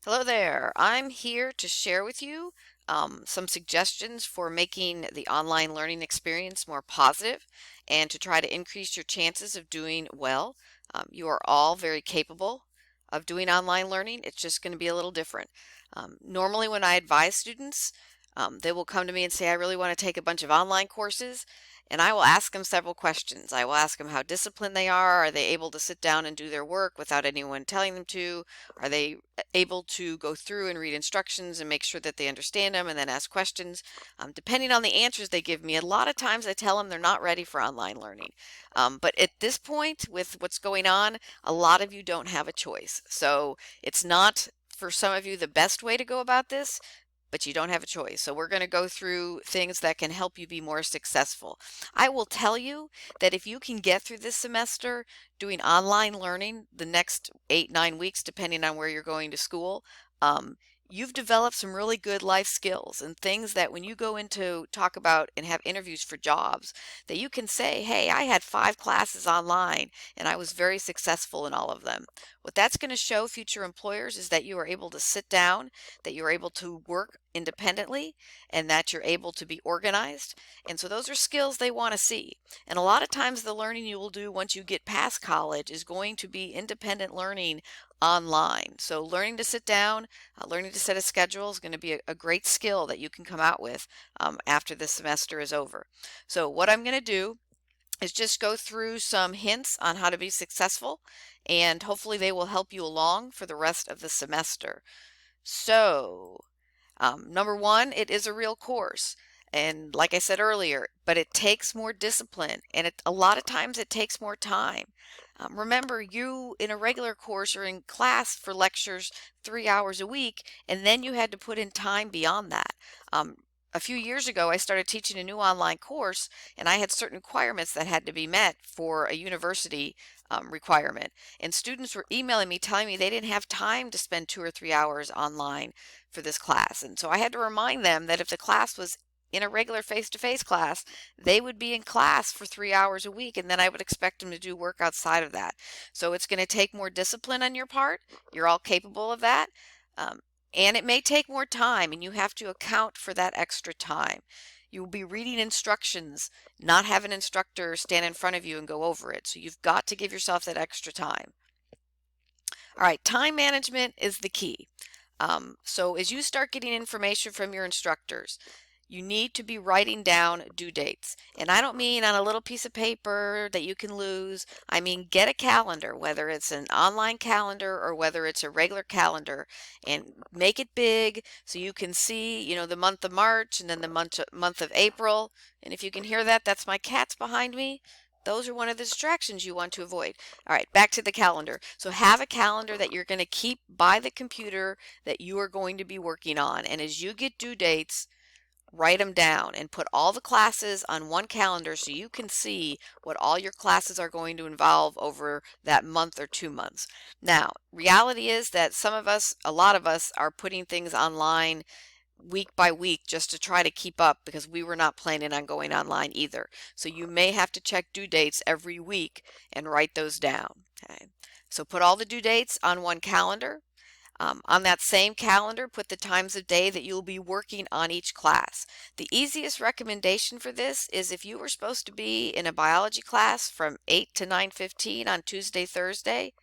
Hello there. I'm here to share with you some suggestions for making the online learning experience more positive and to try to increase your chances of doing well. You are all very capable of doing online learning. It's just going to be a little different. Normally, when I advise students, they will come to me and say, I really want to take a bunch of online courses. And I will ask them several questions. I will ask them how disciplined they are. Are they able to sit down and do their work without anyone telling them to? Are they able to go through and read instructions and make sure that they understand them and then ask questions? Depending on the answers they give me, a lot of times I tell them they're not ready for online learning. But at this point, with what's going on, a lot of you don't have a choice. So it's not for some of you the best way to go about this, but you don't have a choice. So we're going to go through things that can help you be more successful. I will tell you that if you can get through this semester doing online learning the next 8, 9 weeks, depending on where you're going to school, um, you've developed some really good life skills and things that when you go into talk about and have interviews for jobs, that you can say, hey, I had 5 classes online and I was very successful in all of them. What that's going to show future employers is that you are able to sit down, that you're able to work independently, and that you're able to be organized. And so those are skills they want to see. And a lot of times the learning you will do once you get past college is going to be independent learning online. So learning to sit down, learning to set a schedule is going to be a great skill that you can come out with after this semester is over. So what I'm going to do is just go through some hints on how to be successful, and hopefully they will help you along for the rest of the semester. So, number one, it is a real course. And like I said earlier, but it takes more discipline and a lot of times it takes more time. Remember, you in a regular course are in class for lectures 3 hours a week, and then you had to put in time beyond that. Um, a few years ago, I started teaching a new online course, and I had certain requirements that had to be met for a university requirement. And students were emailing me telling me they didn't have time to spend 2 or 3 hours online for this class. And so I had to remind them that if the class was in a regular face-to-face class, they would be in class for 3 hours a week, and then I would expect them to do work outside of that. So it's going to take more discipline on your part. You're all capable of that. Um, and it may take more time, and you have to account for that extra time. You will be reading instructions, not have an instructor stand in front of you and go over it. So you've got to give yourself that extra time. All right, time management is the key. So as you start getting information from your instructors, you need to be writing down due dates. And I don't mean on a little piece of paper that you can lose. I mean, get a calendar, whether it's an online calendar or whether it's a regular calendar, and make it big so you can see, the month of March and then the month of April. And if you can hear that, that's my cats behind me. Those are one of the distractions you want to avoid. All right, back to the calendar. So have a calendar that you're going to keep by the computer that you are going to be working on. And as you get due dates, write them down and put all the classes on one calendar so you can see what all your classes are going to involve over that month or 2 months. Now, reality is that some of us, a lot of us, are putting things online week by week just to try to keep up because we were not planning on going online either. So you may have to check due dates every week and write those down. Okay. So put all the due dates on one calendar. On that same calendar, put the times of day that you'll be working on each class. The easiest recommendation for this is if you were supposed to be in a biology class from 8 to 9:15 on Tuesday, Thursday,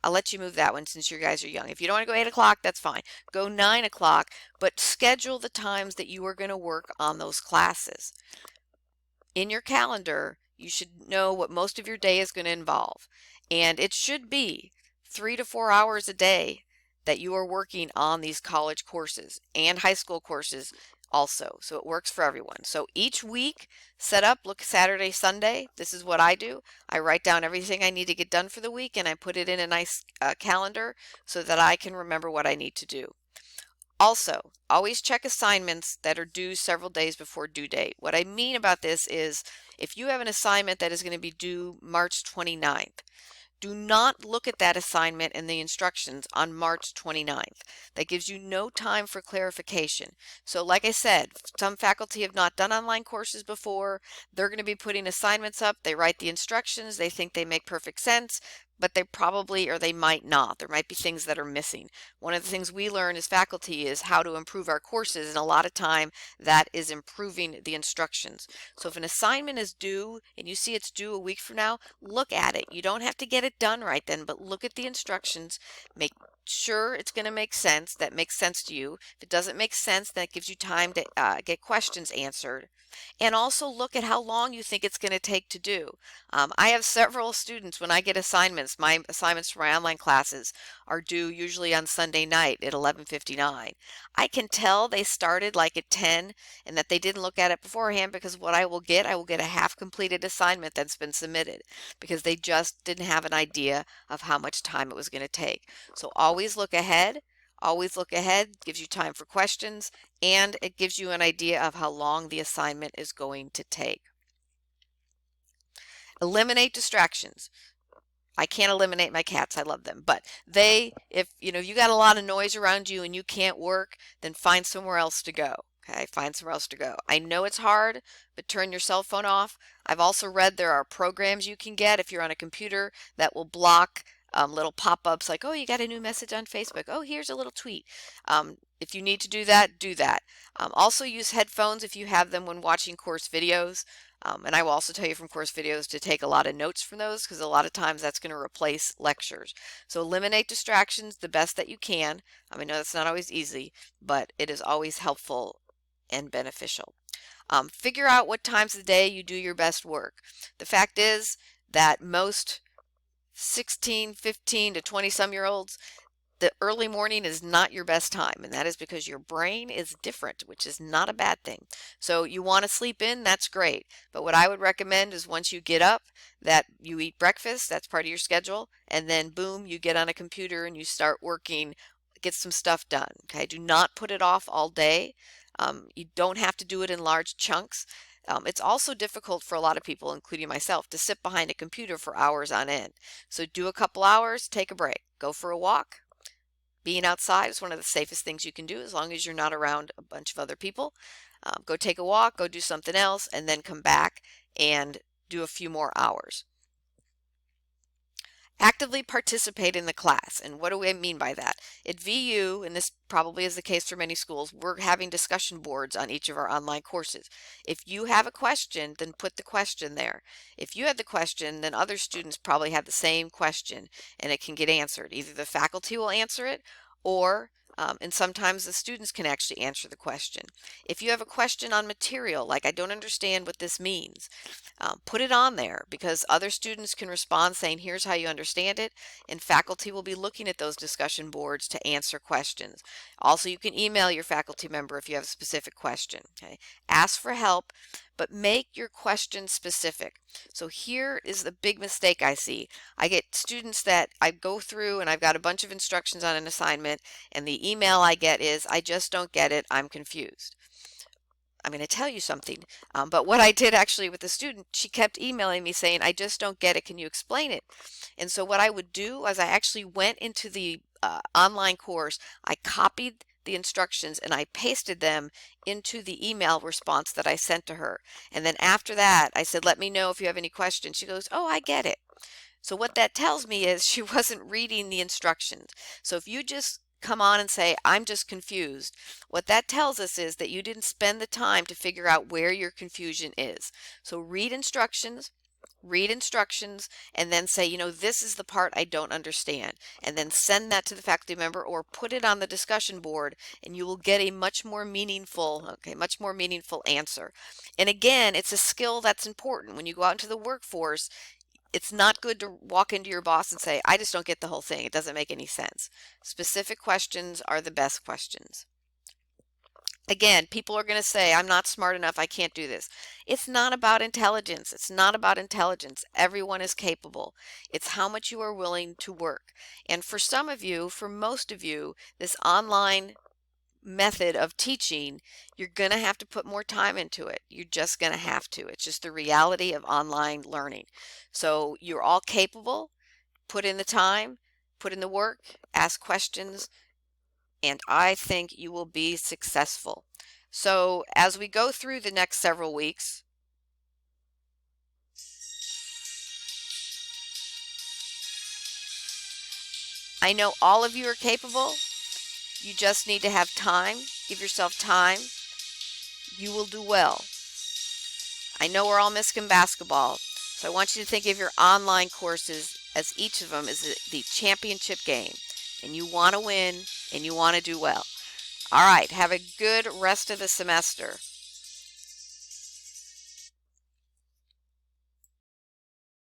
I'll let you move that one since you guys are young. If you don't want to go 8 o'clock, that's fine. Go 9 o'clock, but schedule the times that you are going to work on those classes. In your calendar, you should know what most of your day is going to involve. And it should be 3 to 4 hours a day that you are working on these college courses and high school courses also. So it works for everyone. So each week, set up, look Saturday, Sunday. This is what I do. I write down everything I need to get done for the week and I put it in a nice calendar so that I can remember what I need to do. Also, always check assignments that are due several days before due date. What I mean about this is if you have an assignment that is going to be due March 29th, do not look at that assignment and the instructions on March 29th. That gives you no time for clarification. So like I said, some faculty have not done online courses before. They're going to be putting assignments up. They write the instructions. They think they make perfect sense. but they probably or they might not. There might be things that are missing. One of the things we learn as faculty is how to improve our courses, and a lot of time that is improving the instructions. So if an assignment is due and you see it's due a week from now, look at it. You don't have to get it done right then, but look at the instructions, make sure it's going to make sense, that makes sense to you. If it doesn't make sense, that gives you time to get questions answered. And also look at how long you think it's going to take to do. I have several students when I get assignments. My assignments for my online classes are due usually on Sunday night at 11:59. I can tell they started like at 10 and that they didn't look at it beforehand, because what I will get a half completed assignment that's been submitted because they just didn't have an idea of how much time it was going to take. So always look ahead. Always look ahead, gives you time for questions, and it gives you an idea of how long the assignment is going to take. Eliminate distractions. I can't eliminate my cats. I love them. But if you got a lot of noise around you and you can't work, then find somewhere else to go. Okay, find somewhere else to go. I know it's hard, but turn your cell phone off. I've also read there are programs you can get if you're on a computer that will block little pop-ups like, oh, you got a new message on Facebook. Oh, here's a little tweet. If you need to do that, do that. Also use headphones if you have them when watching course videos. And I will also tell you from course videos to take a lot of notes from those, because a lot of times that's going to replace lectures. So eliminate distractions the best that you can. I know that's not always easy, but it is always helpful and beneficial. Figure out what times of the day you do your best work. The fact is that most 16, 15 to 20 some year olds, the early morning is not your best time, and that is because your brain is different, which is not a bad thing. So you want to sleep in, that's great. But what I would recommend is once you get up, that you eat breakfast, that's part of your schedule, and then boom, you get on a computer and you start working, get some stuff done. Okay, do not put it off all day. You don't have to do it in large chunks. It's also difficult for a lot of people, including myself, to sit behind a computer for hours on end. So do a couple hours, take a break, go for a walk. Being outside is one of the safest things you can do as long as you're not around a bunch of other people. Go take a walk, go do something else, and then come back and do a few more hours. Actively participate in the class. And what do I mean by that? At VU, and this probably is the case for many schools, we're having discussion boards on each of our online courses. If you have a question, then put the question there. If you had the question, then other students probably have the same question and it can get answered. Either the faculty will answer it, or and sometimes the students can actually answer the question. If you have a question on material, like I don't understand what this means, put it on there, because other students can respond saying, here's how you understand it, and faculty will be looking at those discussion boards to answer questions. Also, you can email your faculty member if you have a specific question. Okay? Ask for help, but make your question specific. So here is the big mistake I see. I get students that I go through and I've got a bunch of instructions on an assignment, and the email I get is, I just don't get it, I'm confused. I'm going to tell you something. But what I did actually with the student, she kept emailing me saying, I just don't get it, can you explain it? And so what I would do was I actually went into the online course, I copied the instructions and I pasted them into the email response that I sent to her. And then after that, I said, let me know if you have any questions. She goes, oh, I get it. So what that tells me is she wasn't reading the instructions. So if you just come on and say, I'm just confused, what that tells us is that you didn't spend the time to figure out where your confusion is. So read instructions, and then say, this is the part I don't understand, and then send that to the faculty member or put it on the discussion board, and you will get a much more meaningful answer. And again, it's a skill that's important when you go out into the workforce. It's not good to walk into your boss and say, I just don't get the whole thing. It doesn't make any sense. Specific questions are the best questions. Again, people are going to say, I'm not smart enough, I can't do this. It's not about intelligence. It's not about intelligence. Everyone is capable. It's how much you are willing to work. And for some of you, for most of you, this online method of teaching, you're going to have to put more time into it. You're just going to have to. It's just the reality of online learning. So you're all capable. Put in the time, put in the work, ask questions, and I think you will be successful. So as we go through the next several weeks, I know all of you are capable. You just need to have time. Give yourself time. You will do well. I know we're all missing basketball, so I want you to think of your online courses as each of them is the championship game, and you want to win and you want to do well. All right, have a good rest of the semester.